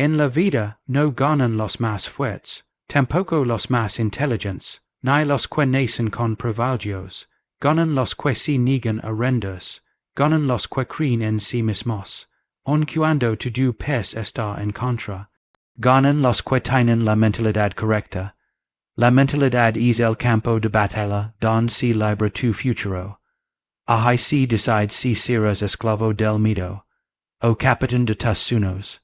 En la vida no ganan los más fuertes, tampoco los más inteligentes, ni los que nacen con privilegios, ganan los que se niegan a rendirse, ganan los que creen en sí mismos, aun cuando todo pez está en contra. Ganan los que tienen la mentalidad correcta. La mentalidad es el campo de batalla donde se libra tu futuro. Ahí se decide si serás esclavo del miedo, o capitán de tus sueños.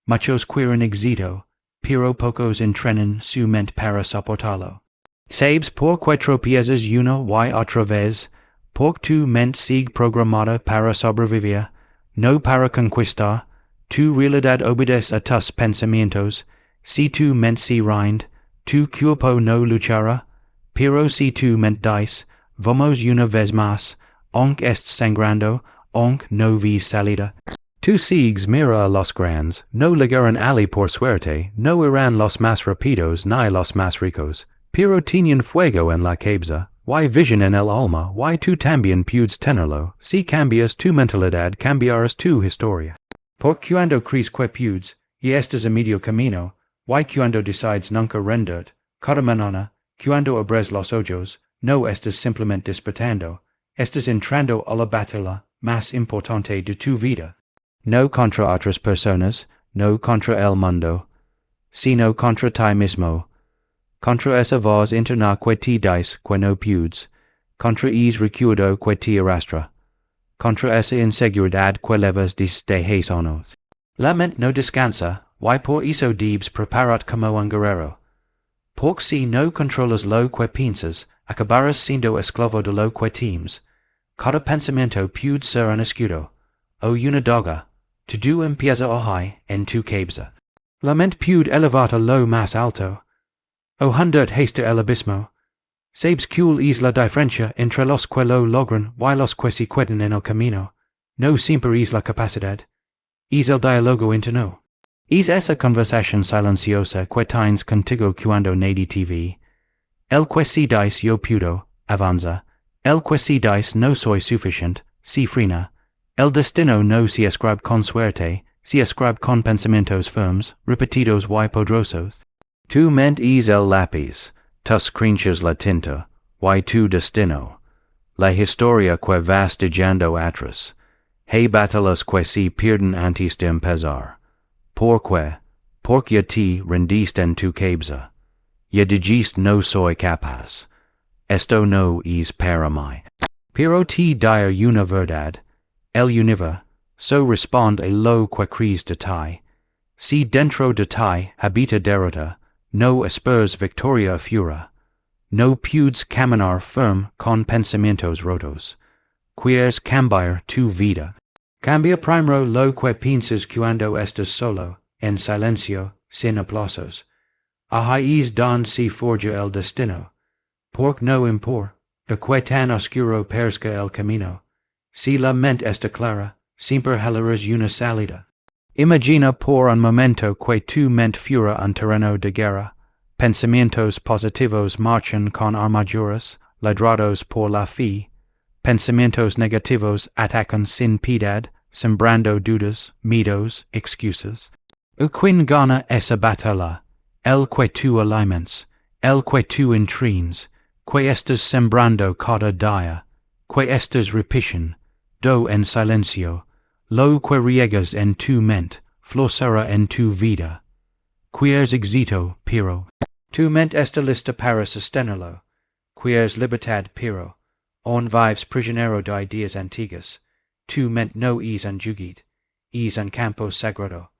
Muchos quieren éxito, pero pocos entrenan su mente para soportarlo. ¿Sabes por qué tropiezas una y otra vez? Porque tu mente sigue programada para sobrevivir, no para conquistar. Tu realidad obedece a tus pensamientos. Si tu mente se rinde, tu cuerpo no luchará. Pero si tu mente dice, vamos una vez más, aunque estés sangrando, aunque no ves salida. Tu sigues mira a los grandes, no llegarán allí por suerte, no irán los más rápidos ni los más ricos, pero tienen fuego en la cabeza, y vision en el alma, y tú también puedes tenerlo. Si cambias tu mentalidad, cambiarás tu historia. Porque cuando crees que puedes, y estás a medio camino, y cuando decides nunca rendirte, cada mañana, cuando abres los ojos, no estás simplemente despertando, estás entrando a la batalla más importante de tu vida. No contra otras personas, no contra el mundo, sino contra ti mismo. Contra esa voz interna que te dice que no puedes, contra ese recuerdo que te arrastra, contra esa inseguridad que levas desde hace años. La mente no descansa, y por eso debes prepararte como un guerrero. Porque si no controlas lo que piensas, acabarás siendo esclavo de lo que temes. Cada pensamiento puede ser un escudo, o una daga. Todo empieza hoy en tu cabeza. La mente puede elevarte a lo más alto, o hunderte hasta el abismo. Sabes cuál es la diferencia entre los que lo logran y los que se quedan en el camino. No siempre es la capacidad, es el diálogo interno. Es esa conversación silenciosa que tienes contigo cuando nadie te ve. El que se dice yo puedo, avanza. El que se dice no soy suficiente, se frena. El destino no se escribe con suerte, se escribe con pensamientos firmes, repetidos y poderosos. Tu mente es el lápiz, tus creencias la tinta, y tu destino. La historia que vas dejando atrás. Hay batallas que se pierden antes de empezar. Porque ya te rendiste en tu cabeza. Ya dijiste no soy capaz. Esto no es para mí. Pero te diré una verdad. El universo responde a lo que crees de ti. Si dentro de ti habita derrota, no esperes victoria futura. No puedes caminar firme con pensamientos rotos. Quieres cambiar tu vida. Cambia primero lo que piensas cuando estás solo, en silencio, sin aplausos. Ahí es donde se forja el destino. Porque no importa que tan oscuro parezca el camino. Si la mente está clara, siempre hallarás una salida. Imagina por un momento que tu mente fuera un terreno de guerra. Pensamientos positivos marchan con armaduras, ladrados por la fe. Pensamientos negativos atacan sin piedad, sembrando dudas, miedos, excusas. Quien gana esa batalla, el que tú alimentas, el que tú entrenas, que estás sembrando cada día, que estás repitiendo, en silencio, lo que riegas en tu mente, florecerá en tu vida. Quieres éxito, pero tu mente está lista para sostenerlo. Quieres libertad, pero aún vives prisionero de ideas antiguas. Tu mente no es un juguete, es un campo sagrado.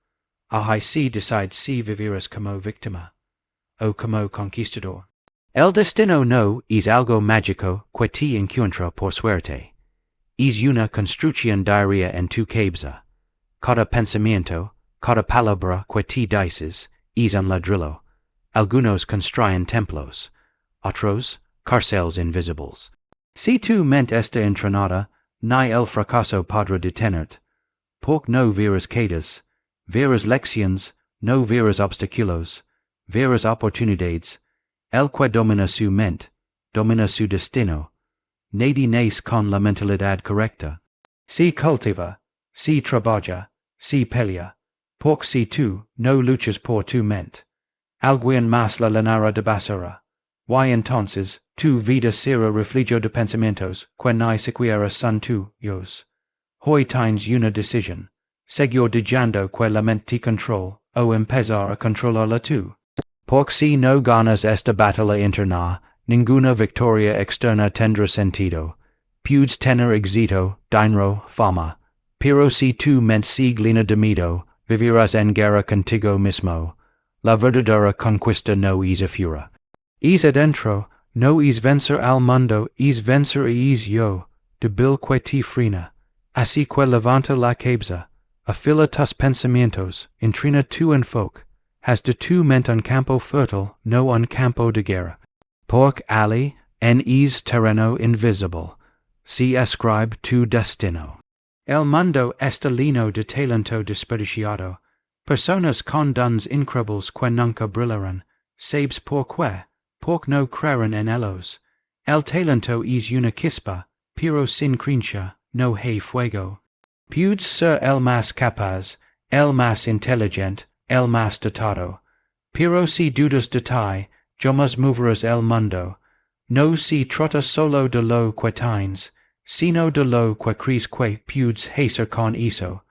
Ahí se decide si vivirás como víctima o como conquistador. El destino no es algo mágico que te encuentra por suerte. Es una construcción diaria en tu cabeza. Cada pensamiento, cada palabra que te dices, es un ladrillo. Algunos construyen templos, otros, cárceles invisibles. Si tu mente está entrenada, ni el fracaso podrá detenerte. Porque no verás caídas, verás lecciones, no verás obstáculos, verás oportunidades. El que domina su mente, domina su destino. Nadie nace con la mentalidad correcta. Si cultiva, si trabaja, si pelea, Pork si tu, no luchas por tu mente. Alguien más la llenará de basura. Y entonces, tu vida será reflejo de pensamientos, que ni siquiera son tuyos. Hoy tienes una decisión. Seguir dejando que la mente te control, o empezar a controlarla tú. Porque si no ganas esta batalla interna, ninguna victoria externa tendrá sentido. Puedes tener éxito, dinero, fama. Pero si tu mente sigue llena de miedo, vivirás en guerra contigo mismo. La verdadera conquista no es afuera. Es adentro, no es vencer al mundo, es vencer es yo, débil que te frena. Así que levanta la cabeza, afila tus pensamientos, entrena tu enfoque. Haz de tu mente un campo fértil, no un campo de guerra. Porque allí, en es terreno invisible, si escribe tu destino. El mundo está lleno de talento desperdiciado, personas con dones increíbles que nunca brillarán, ¿sabes por qué? Porque no creen en ellos. El talento es una chispa, pero sin creencia, no hay fuego. Puedes ser el más capaz, el más inteligente, el más dotado. Pero si dudas de ti, jamás moverás el mundo. No se trata solo de lo que tienes, sino de lo que crees que puedes hacer con eso.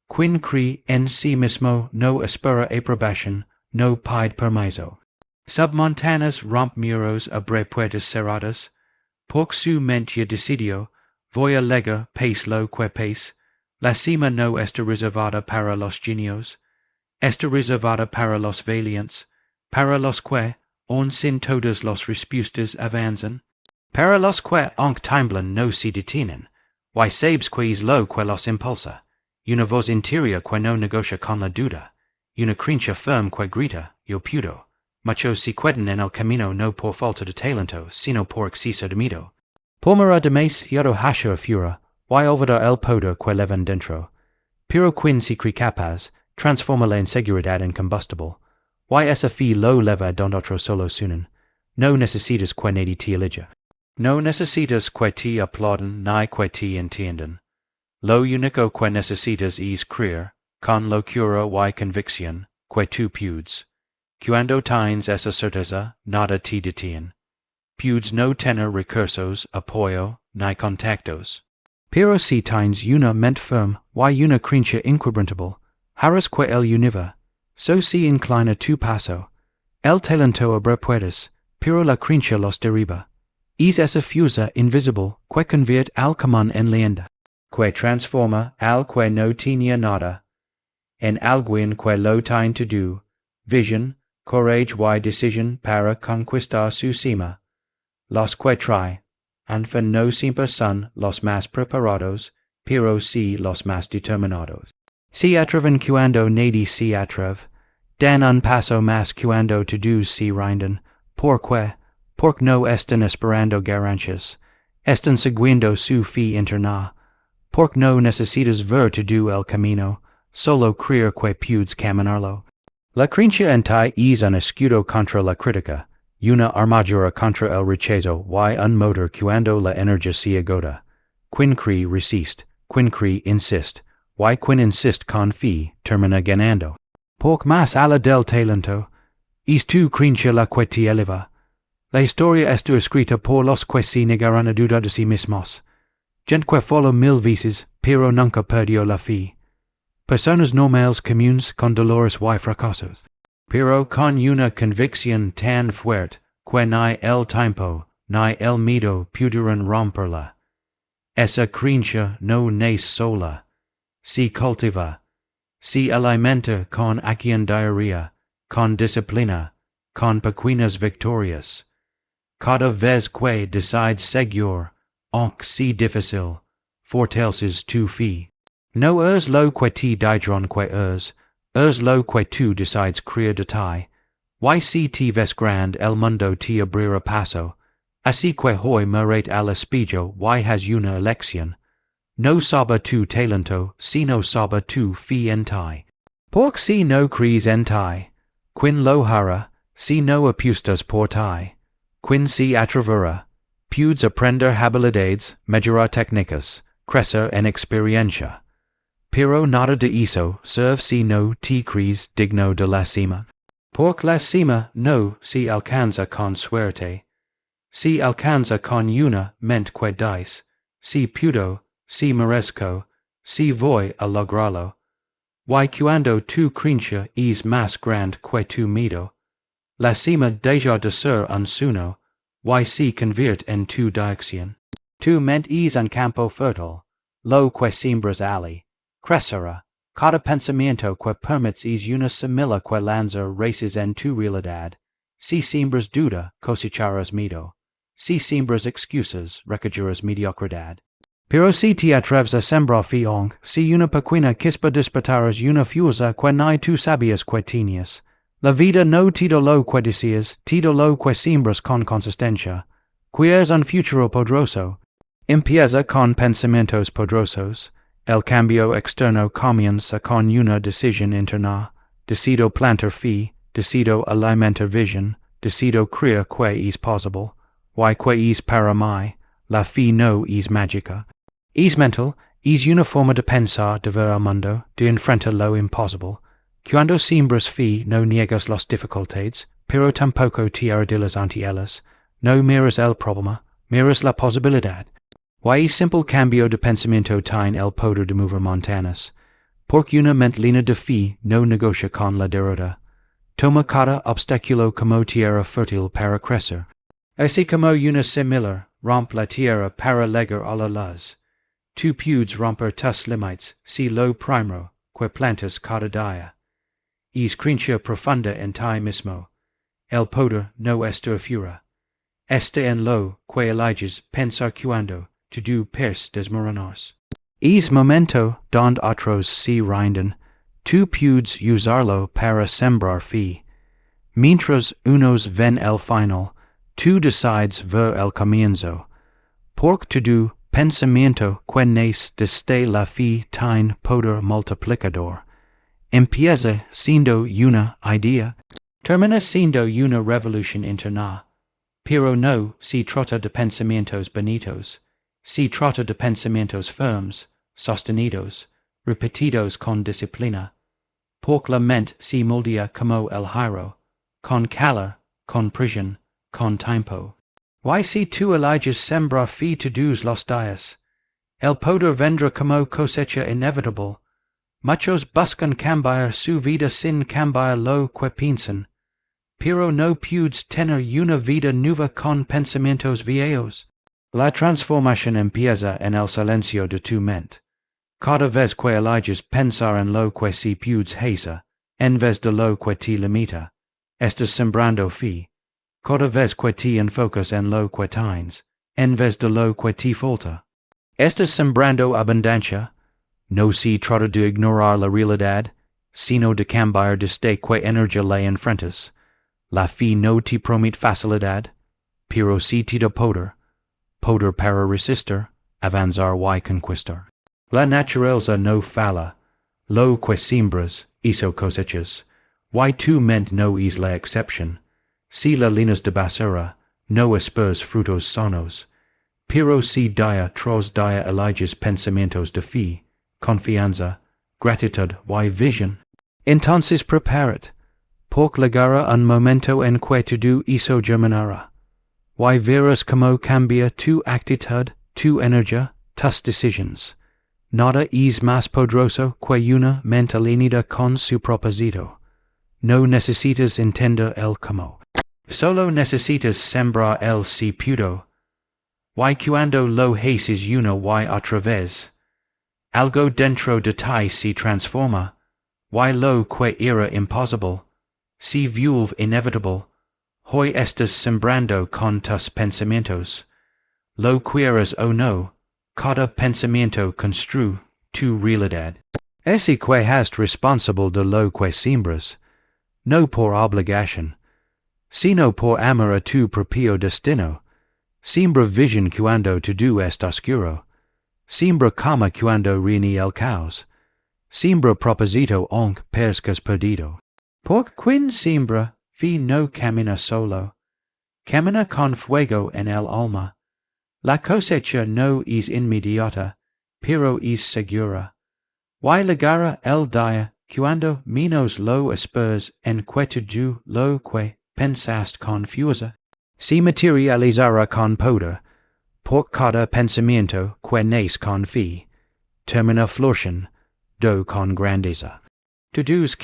Quien cree en sí mismo no espera aprobación, no pide permiso. Submontanas romp muros abre puertas cerradas. Porque su mente ya decidió, voy a llegar pace lo que pace. La cima no está reservada para los genios. Está reservada para los valientes, para los que, aun sin todas las respuestas avanzan, para los que, aunque tiemblan, no se detienen. Y sabes que es lo que los impulsa. Una voz interior que no negocia con la duda. Una creencia firme que grita, yo puedo. Muchos se quedan en el camino no por falta de talento, sino por exceso de miedo. Por mirar demasiado hacia afuera, y olvidar el poder que llevan dentro. Pero quien se cree capaz, transforma la inseguridad en combustible. Y esa fe lo leva donde otros solo suenan. No necesitas que nadie te elija. No necesitas que te aplaudan ni que te entiendan. Lo único que necesitas es creer, con locura y convicción, que tú puedes. Cuando tienes esa certeza, nada te detiene. Puedes no tener recursos, apoyo, ni contactos. Pero si tienes una mente firme y una creencia inquebrantable, harás que el univa, so se inclina tu paso. El talento abre puertas, pero la creencia los derriba. Es esa fuerza invisible que convierte al común en leyenda, que transforma al que no tenía nada en alguien que lo tiene todo, vision, courage y decisión para conquistar su cima. Los que traen, en fin no siempre son los más preparados, pero sí los más determinados. Se atreven cuando nadie se atreve, dan un paso más cuando todos se rinden, porque no están esperando ganancias, están siguiendo su fe interna, porque no necesitas ver todo el camino, solo creer que puedes caminarlo. La creencia en ti es un escudo contra la crítica, una armadura contra el rechazo y un motor cuando la energía se agota. Quien cree resiste, quien cree insiste, y quien insiste con fe termina ganando. Porque más allá del talento, es tu creencia la que te eleva. La historia está escrita por los que se negaron a dudar de sí mismos. Gente que falló 1000 veces, pero nunca perdió la fe. Personas normales comunes con dolores y fracasos, pero con una convicción tan fuerte que ni el tiempo ni el miedo pudieron romperla. Esa creencia no nace sola, se cultiva, se alimenta con acción diaria, con disciplina, con pequeñas victorias. Cada vez que decides seguir, aunque sea difícil, fortaleces tu fe. No es lo que te dijeron que es lo que tú decides creer de ti. Y si te ves grande el mundo te abrirá paso, así que hoy mirate al espejo y haz una elección. No sobre tu talento, sino sobre tu fe en ti. Porque si no crees en ti, quien lo hará, si no apuestas por ti, quien se atrevera, puedes aprender habilidades, mejorar técnicas, crecer en experiencia. pero nada de eso serve si no te crees digno de la cima. Porque la cima no se alcanza con suerte. Si alcanza con una mente que dice, si puedo, si merezco, si voy a lograrlo. Y cuando tu creencia es más grande que tu miedo, la cima deja de ser un sueño, y se convierte en tu dirección. Tu mente es un campo fértil, lo que siembras allí, crecerá. Cada pensamiento que permites es una semilla que lanza raíces en tu realidad. Si siembras duda, cosecharás miedo. Si siembras excusas, recogerás mediocridad. Pero si te atreves a sembrar fe, si una pequeña chispa despertarás una fuerza que ni tú sabías que tenías. La vida no te da lo que deseas, te da lo que siembras con consistencia. Quieres un futuro poderoso. Empieza con pensamientos poderosos. El cambio externo comienza con una decisión interna. Decido plantar fe, decido alimentar vision, decido creer que es posible. Y que es para mí, la fe no es mágica. Es mental, es una forma de pensar, de ver el mundo, de enfrentar lo imposible. Cuando siembras fe, no niegas las dificultades, pero tampoco te arrodillas ante ellas. No miras el problema, miras la posibilidad. Y es simple cambio de pensamiento tiene el poder de mover montañas. Porque una mente llena de fe no negocia con la derrota. Toma cada obstáculo como tierra fértil para crecer. Así como una semilla rompe la tierra para llegar a la luz. Tu puedes romper tus límites si lo primero que plantas cada día. Es creencia profunda en ti mismo. El poder no está afuera. Está en lo que eliges pensar cuando tu puedes desmoronarse. Es momento donde otros se rinden. Tu puedes usarlo para sembrar fe. Mientras unos ven el final, tú decides ver el comienzo. Porque tu pensamiento que nace desde la fe tiene poder multiplicador. Empieza siendo una idea, termina siendo una revolución interna. Pero no se trata de pensamientos bonitos, se trata de pensamientos firmes, sostenidos, repetidos con disciplina. Porque la mente se moldea como el giro, con calor, con presión, con tiempo. Y si tú eliges sembrar fe todos los días, el poder vendrá como cosecha inevitable. Muchos buscan cambiar su vida sin cambiar lo que piensan, pero no puedes tener una vida nueva con pensamientos viejos. La transformación empieza en el silencio de tu mente. Cada vez que eliges pensar en lo que se puedes hacer, en vez de lo que te limita, estás sembrando fe. Cada vez que te enfocas en lo que tienes, en vez de lo que te falta, estás sembrando abundancia. No se trata de ignorar la realidad, sino de cambiar desde que energía la enfrentas. La fe no te promete facilidad, pero sí te da poder para resistir, avanzar y conquistar. La naturaleza no falla, lo que siembras, eso cosechas, y tu mente no es la excepción. Si la llenas de basura, no esperes frutos sanos, pero si día tras día eliges pensamientos de fe, confianza, gratitud y visión, entonces prepárate, porque llegará un momento en que todo eso germinará. Y verás cómo cambia tu actitud, tu energía, tus decisiones. Nada es más poderoso que una mente alineada con su propósito. No necesitas entender el cómo. Solo necesitas sembrar el si puedo. Y cuando lo haces una y otra vez, algo dentro de ti se transforma, y lo que era imposible, se vuelve inevitable. Hoy estás sembrando con tus pensamientos. Lo quieras o no, cada pensamiento construye tu realidad. Ese que has responsable de lo que siembras, no por obligación, sino por amor a tu propio destino. Siembra vision cuando todo es oscuro. Siembra calma cuando reina el caos. Siembra propósito aunque parezcas perdido. Porque quien siembra fe no camina solo. Camina con fuego en el alma. La cosecha no es inmediata, pero es segura. Y llegará el día, cuando menos lo esperes en que tú lo que pensaste confusa. Se materializará con poder, por cada pensamiento que nace con fe, termina flourishing, do con grandeza. To-dos,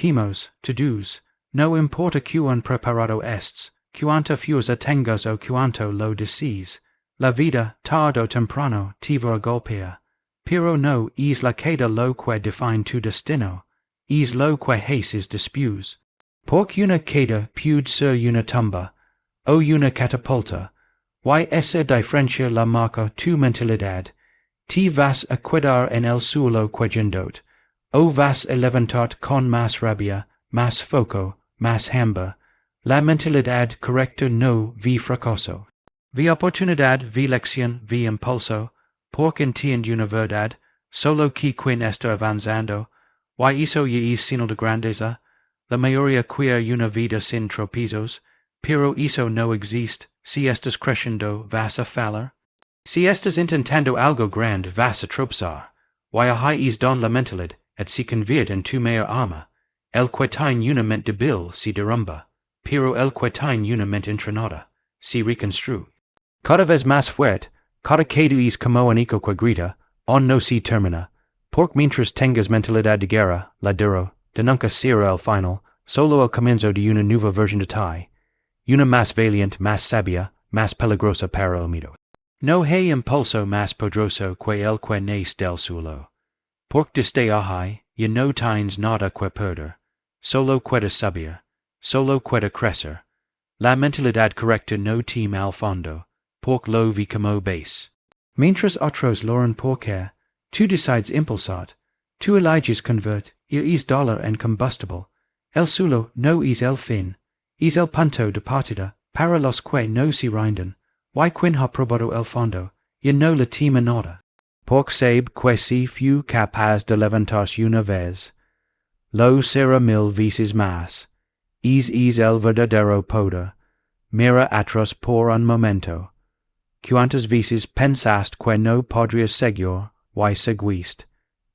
to-dos, no importa cuán preparado estés, cuánta fuerza tengas o cuánto lo desees, la vida, tarde o temprano, te va a golpear, pero no es la queda lo que define tu destino, es lo que haces después. Porque una queda puede ser una tumba, o una catapulta, y esa diferencia la marca tu mentalidad, te vas a quedar en el suelo quejándote, o vas a levantarte con más rabia, más foco, más hambre. La mentalidad correcta no vi fracaso. Vi oportunidad, vi lección, vi impulso, porque entiende una verdad, solo que quien está avanzando, y eso ya es signo de grandeza, la mayoría quiere una vida sin tropiezos, pero eso no existe, si estás creciendo vas a fallar. Si estás intentando algo grande vas a tropezar, y ahí es don la mentalidad, et se convierte en tu mayor arma. El que tiene una mente débil se derrumba, pero el que tiene una mente entrenada se reconstruye. Cada vez más fuerte, cada queda es como un eco que grita, on no se termina, porque mientras tengas mentalidad de guerra, la duro, de nunca será el final, solo el comienzo de una nueva versión de ti, una más valiente, más sabia, más peligrosa para el miedo. No hay impulso más poderoso que el que nace del suelo. Porque desde ahí, ya no tienes nada que perder, solo puedes subir, solo puedes crecer. La mentalidad correcta no teme al fondo, porque lo vi como base. Mientras otros lo harán porque, tú decides impulsar, tú eliges convert, es dollar en combustible. El suelo no es el fin, es el punto de partida para los que no se rinden. Y quien ha probado el fondo, ya no le teme nada. Porque sabe que si fue capaz de levantarse una vez, lo será 1000 veces más. Es el verdadero poder. Mira atrás por un momento. Cuántas veces pensaste que no podrías seguir, y seguiste.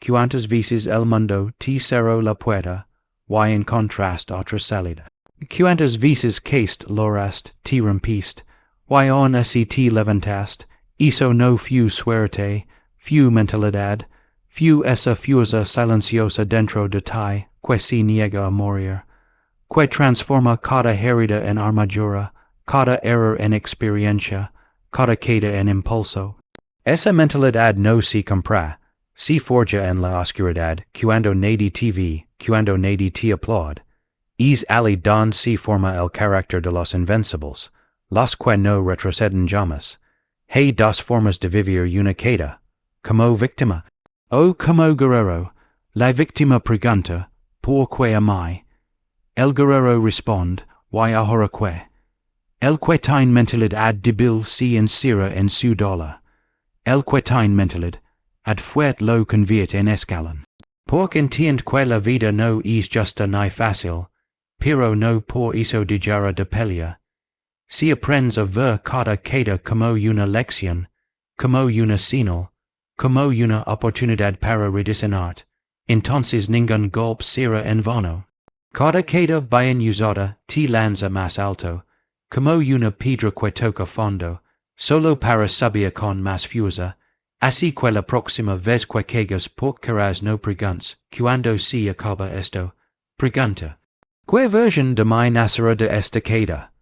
Cuántas veces el mundo te cerró la puerta, y encontraste otra salida. Cuántas veces caíste, lograste, te rompiste, y aún así te levantaste. Eso no fue suerte, fue mentalidad, fue esa fuerza silenciosa dentro de ti que se niega a morir, que transforma cada herida en armadura, cada error en experiencia, cada queda en impulso. Esa mentalidad no se compra, se forja en la oscuridad, cuando nadie te ve, cuando nadie te aplaude. Es allí donde se forma el carácter de los invencibles, los que no retroceden jamás. Hay dos formas de vivir una queda, como víctima, o como guerrero. La víctima pregunta, ¿por qué a mí? El guerrero responde, ¿y ahora qué? El que tiene mentalidad débil se encierra en su dolor. El que tiene mentalidad fuerte lo convierte en escalón. Porque entiende que la vida no es justa ni fácil, pero no por eso dejará de pelear. Si aprendes a ver cada queda como una lección, como una señal, como una oportunidad para rediseñarte, entonces ningún golpe será en vano. Cada queda bien usada te lanza más alto, como una piedra que toca fondo, solo para subir con más fuerza. Así que la próxima vez que caigas querrás no preguntes, cuando se acaba esto, pregunta, ¿qué versión de mí nacerá de esta queda?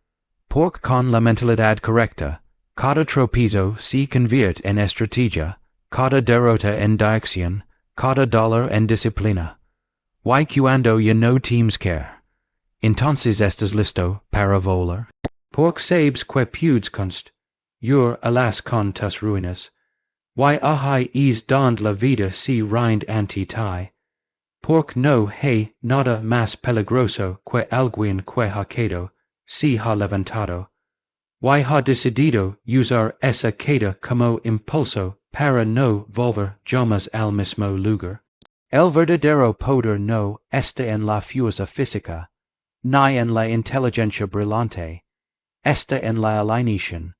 Porque con la mentalidad correcta, cada tropiezo se convierte en estrategia, cada derrota en dirección, cada dolor en disciplina. Y cuando ya no temes caer, entonces estás listo para volar. Porque sabes que puedes construir alas con tus ruinas. Y ahí es donde la vida se rinde ante ti. Porque no hay nada más peligroso que alguien que ha caído, se ha levantado, y ha decidido usar esa queda como impulso para no volver jamás al mismo lugar. El verdadero poder no está en la fuerza física, ni en la inteligencia brillante, está en la alineación.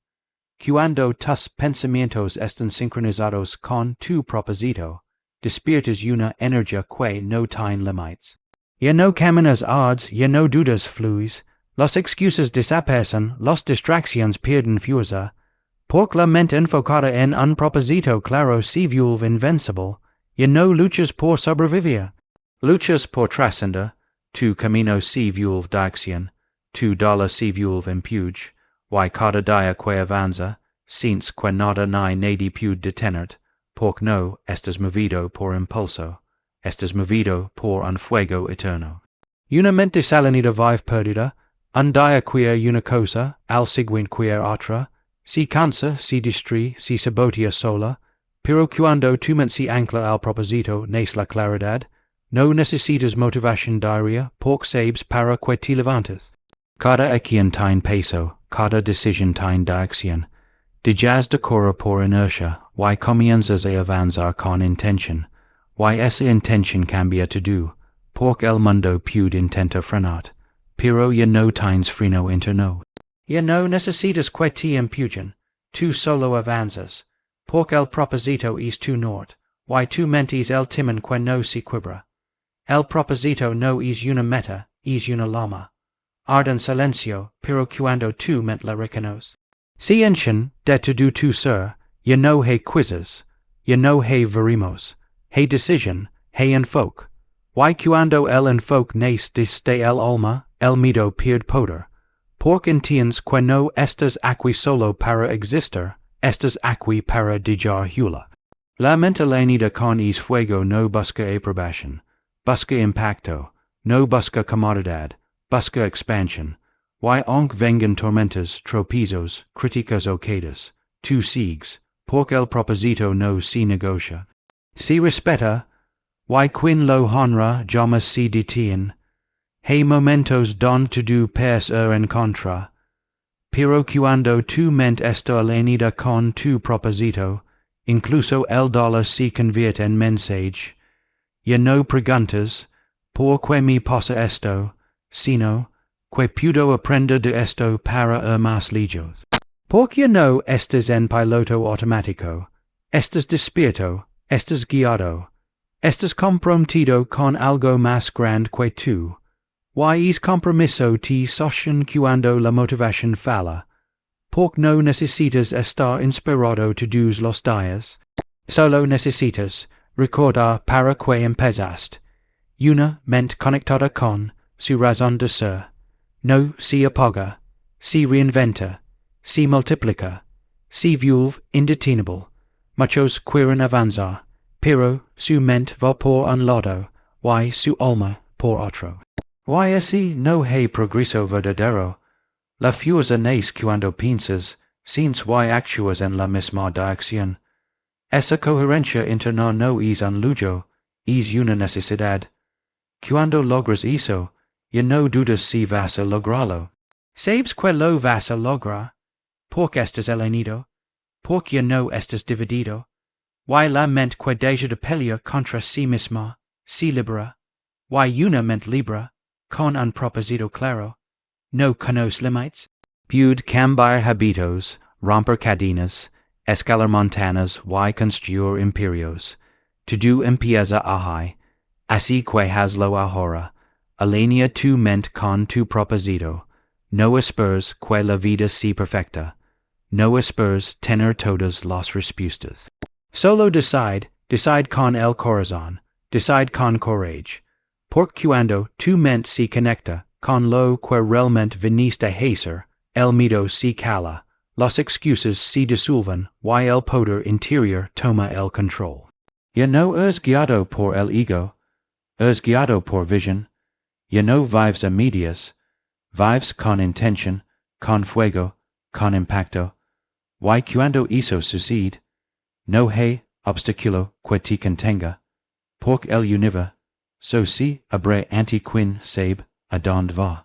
Cuando tus pensamientos están sincronizados con tu propósito, despiertas una energia que no tiene limites. Ya no caminas odds, ya no dudas fluis, las excusas desaparecen, las distracciones pierden fuerza, porque la mente enfocada en un propósito claro se vuelve invencible, ya no luchas por sobrevivir. Luchas por trascender, tu camino se vuelve dirección, tu dolor se vuelve empuje, y cada día que avanza, sientes que nada ni nadie puede detenerte, porque no estás movido por impulso, estás movido por un fuego eterno. Una mente salinida vive perdida, un día queer una cosa, al siguiente queer otra, si cansa, si distrae, si sabotea sola, pero cuando tu mente se ancla al propósito nace la claridad, no necesitas motivación diaria, porque sabes para que te levantes. Cada acción tiene peso, cada decisión tiene dirección. Dejas de correr por inercia, y comienzas a avanzar con intención, y esa intención cambia todo, porque el mundo puede intentar frenar, pero ya no tienes freno interno. Ya no necesitas que te empujen, tú solo avanzas, porque el propósito es tu norte, y tu mente es el timón que no se quiebra. El propósito no es una meta, es una loma. Arde en silencio, pero cuando tu mente la reconoce. Si enchin de todo tu ser, ya no hay quizzes, ya no hay veremos, hay decisión, hay enfoque. Y cuando el enfoque nace desde el alma, el miedo pierde poder. Porque entiendes que no estás aquí solo para existir, estás aquí para dejar hula. La mentalidad con es fuego no busca aprobación, busca impacto, no busca comodidad, busca expansión. Y aunque vengan tormentas, tropiezos, críticas o quedas, tú sigues, porque el propósito no se negocia. Se respeta, y quien lo honra jamás se detiene. Hay momentos donde todo parece en contra, pero cuando tu mente está alineada con tu propósito, incluso el dolor se convierte en mensaje. Ya no preguntas, ¿por qué me pasa esto?, sino, que puedo aprender de esto para más lejos. Porque ya no estás en piloto automático, estás despierto, estás guiado, estás comprometido con algo más grande que tú. Y es compromiso te sostiene cuando la motivación falla, porque no necesitas estar inspirado todos los días. Solo necesitas recordar para qué empezaste. Una mente conectada con su razón de ser. No se apaga, se reinventa, se multiplica, se vuelve indetenible. Muchos quieren avanzar, pero su mente va por un lado, y su alma por otro. Y así no hay progreso verdadero. La fuerza nace cuando piensas, sientes y actúas en la misma dirección. Esa coherencia interna no es un lujo, es una necesidad. Cuando logras eso, ya no dudas si vas a lograrlo. Sabes que lo vas a lograr, porque estás alineado, porque ya no estás dividido. Y la mente que deja de pelear contra sí misma, se libera. Y una mente libre, con un propósito claro, no conoce límites. Puede cambiar hábitos, romper cadenas, escalar montañas y construir imperios. Todo empieza ahí, así que hazlo ahora. Alinea tu mente con tu propósito. No esperes que la vida sea perfecta. No esperes tener todas las respuestas. Solo decide con el corazón, decide con courage. Porque cuando tu mente se conecta con lo que realmente viniste a hacer, el miedo se cala, las excusas se disuelven y el poder interior toma el control. Ya no es guiado por el ego, es guiado por visión. Ya no vives a medias, vives con intención, con fuego, con impacto. Y cuando eso sucede, no hay obstáculo que te contenga, porque el universo so si abre ante quien sabe a donde va.